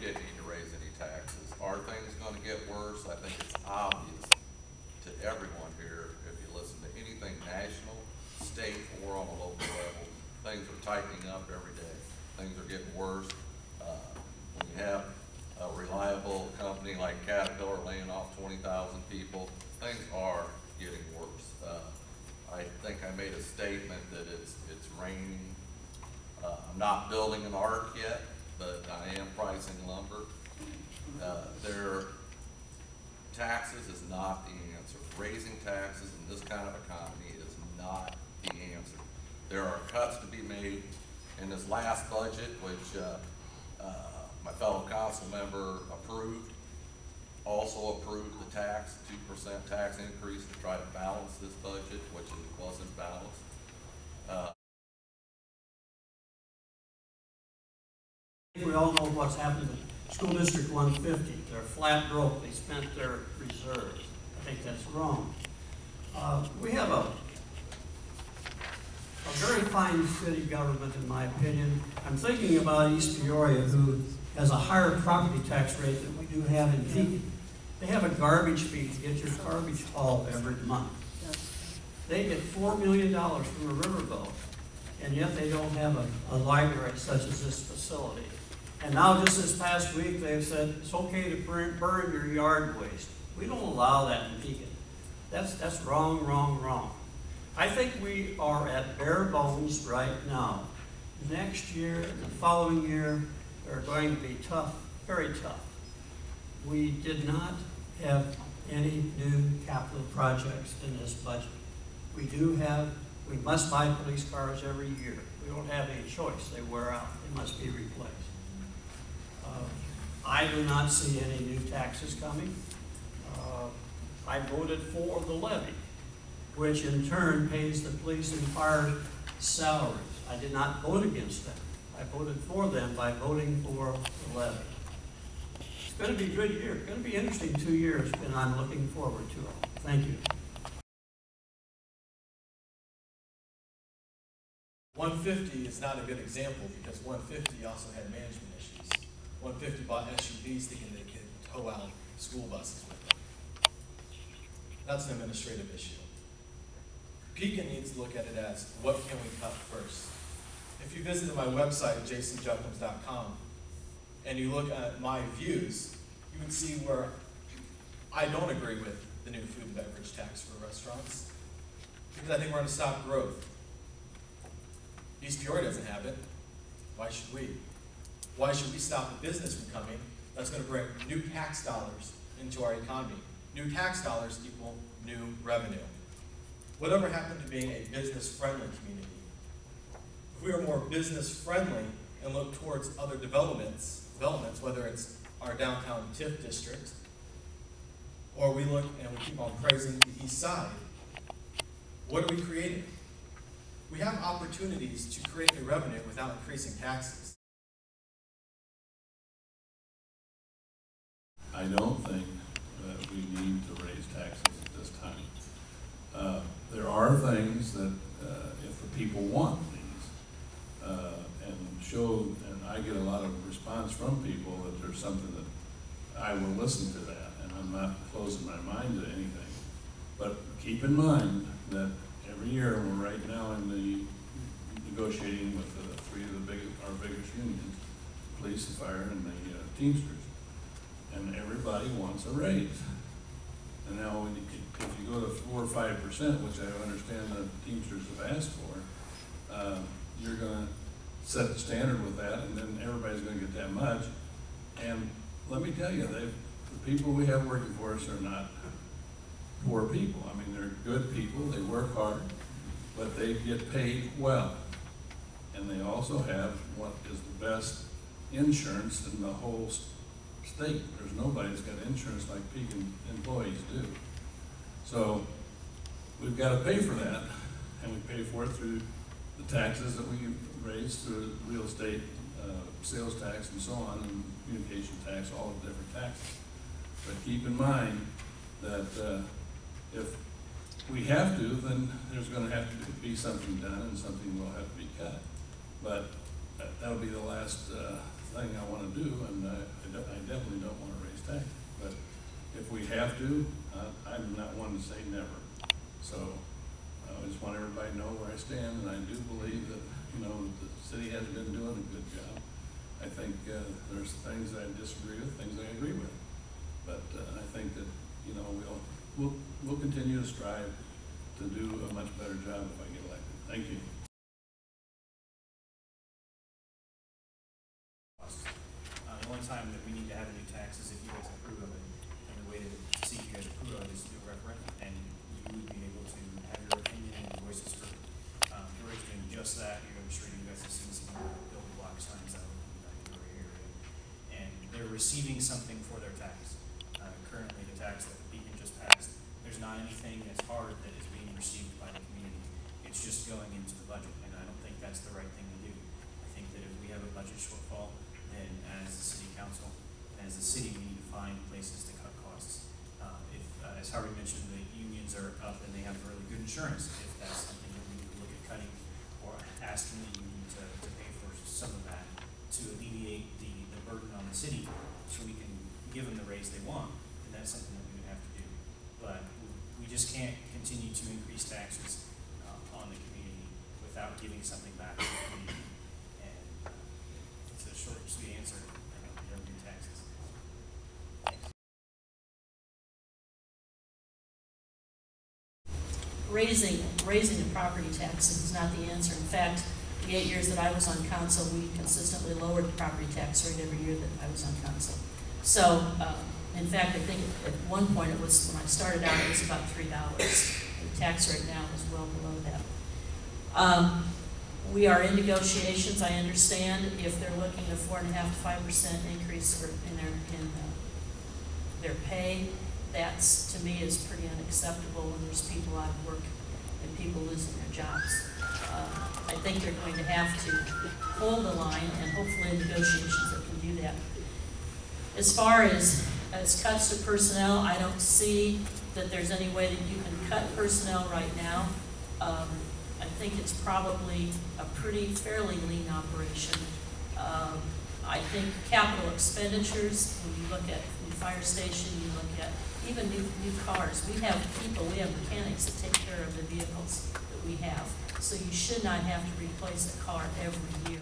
didn't need to raise any taxes. Are things going to get worse? I think it's obvious to everyone here, if you listen to anything national, state, or on a local level, things are tightening up every day. Things are getting worse. When you have a reliable company like Caterpillar laying off 20,000 people, things are getting worse. I think I made a statement that it's raining. I'm not building an ark yet, but I am pricing lumber. Their taxes is not the answer. Raising taxes in this kind of economy is not the answer. There are cuts to be made in this last budget, which my fellow council member approved. Also approved the 2% tax increase to try to balance this budget, which it wasn't balanced. We all know what's happened to School District 150. They're flat broke. They spent their reserves. I think that's wrong. We have a very fine city government, in my opinion. I'm thinking about East Peoria, who has a higher property tax rate than we do have in Pekin. They have a garbage fee to get your garbage hauled every month. They get $4 million from a riverboat, and yet they don't have a library such as this facility. And now just this past week, they've said it's okay to burn your yard waste. We don't allow that in Pekin. That's wrong, wrong, wrong. I think we are at bare bones right now. Next year and the following year are going to be tough, very tough. We did not have any new capital projects in this budget. We must buy police cars every year. We don't have any choice. They wear out. They must be replaced. I do not see any new taxes coming. I voted for the levy, which in turn pays the police and fire salaries. I did not vote against them. I voted for them by voting for the levy. It's going to be a good year. It's going to be interesting 2 years, and I'm looking forward to it. Thank you. 150 is not a good example because 150 also had management issues. 150 bought SUVs thinking they could tow out school buses with them. That's an administrative issue. Pekin needs to look at it as, what can we cut first? If you visited my website, jasonjuckums.com, and you look at my views, you would see where I don't agree with the new food and beverage tax for restaurants, because I think we're going to stop growth. East Peoria doesn't have it. Why should we? Why should we stop a business from coming that's going to bring new tax dollars into our economy? New tax dollars equal new revenue. Whatever happened to being a business-friendly community? If we are more business-friendly and look towards other developments, whether it's our downtown TIF district, or we look and we keep on praising the east side, what are we creating? We have opportunities to create new revenue without increasing taxes. I don't think that we need to raise taxes at this time. There are things that if the people want these and I get a lot of response from people that there's something that I will listen to that, and I'm not closing my mind to anything. But keep in mind that every year we're right now in the negotiating with three of our biggest unions, police, the fire, and the Teamsters. And everybody wants a raise. And now if you go to 4 or 5%, which I understand the Teamsters have asked for, you're going to set the standard with that, and then everybody's going to get that much. And let me tell you, the people we have working for us are not poor people. I mean, they're good people. They work hard, but they get paid well. And they also have what is the best insurance in the whole state. There's nobody that's got insurance like Pekin employees do. So we've got to pay for that, and we pay for it through the taxes that we raise through real estate, sales tax, and so on, and communication tax, all the different taxes. But keep in mind that if we have to, then there's going to have to be something done, and something will have to be cut. But that'll be the last thing I wanna do, and I definitely don't wanna raise taxes. But if we have to, I'm not one to say never. So I just want everybody to know where I stand, and I do believe that, you know, the city has been doing a good job. I think there's things I disagree with, things I agree with. But I think that, you know, we'll continue to strive to do a much better job if I get elected. Thank you. The only time that we need to have a new tax is if you guys approve of it. And the way to see if you guys approve of it is to do a referendum. And you would be able to have your opinion and voices for George doing just that. I'm sure you guys have seen some building block signs out in the area. And they're receiving something for their tax. Currently, the tax that Pekin just passed, there's not anything that's hard that is being received by the community. It's just going into the budget, and I don't think that's the right thing to do. I think that if we have a budget shortfall, then as the city council, as the city, we need to find places to cut costs. As Harvey mentioned, the unions are up and they have really good insurance. If that's something that we need to look at cutting or asking the union to pay for some of that to alleviate the burden on the city so we can give them the raise they want, then that's something that we would have to do. But we just can't continue to increase taxes on the community without giving something back to the community. And it's a short, sweet answer. We don't do taxes. Thanks. Raising the property taxes is not the answer. In fact, the 8 years that I was on council, we consistently lowered the property tax rate every year that I was on council. So, in fact, I think at one point it was, when I started out, it was about $3. The tax rate now is well below that. We are in negotiations, I understand, if they're looking at a 4.5% to 5% increase in their pay. That's, to me, is pretty unacceptable when there's people out of work and people losing their jobs. I think they're going to have to hold the line, and hopefully in negotiations they can do that. As far as cuts to personnel, I don't see that there's any way that you can cut personnel right now. I think it's probably a fairly lean operation. I think capital expenditures, when you look at the fire station, you look at even new cars. We have mechanics that take care of the vehicles that we have. So you should not have to replace a car every year.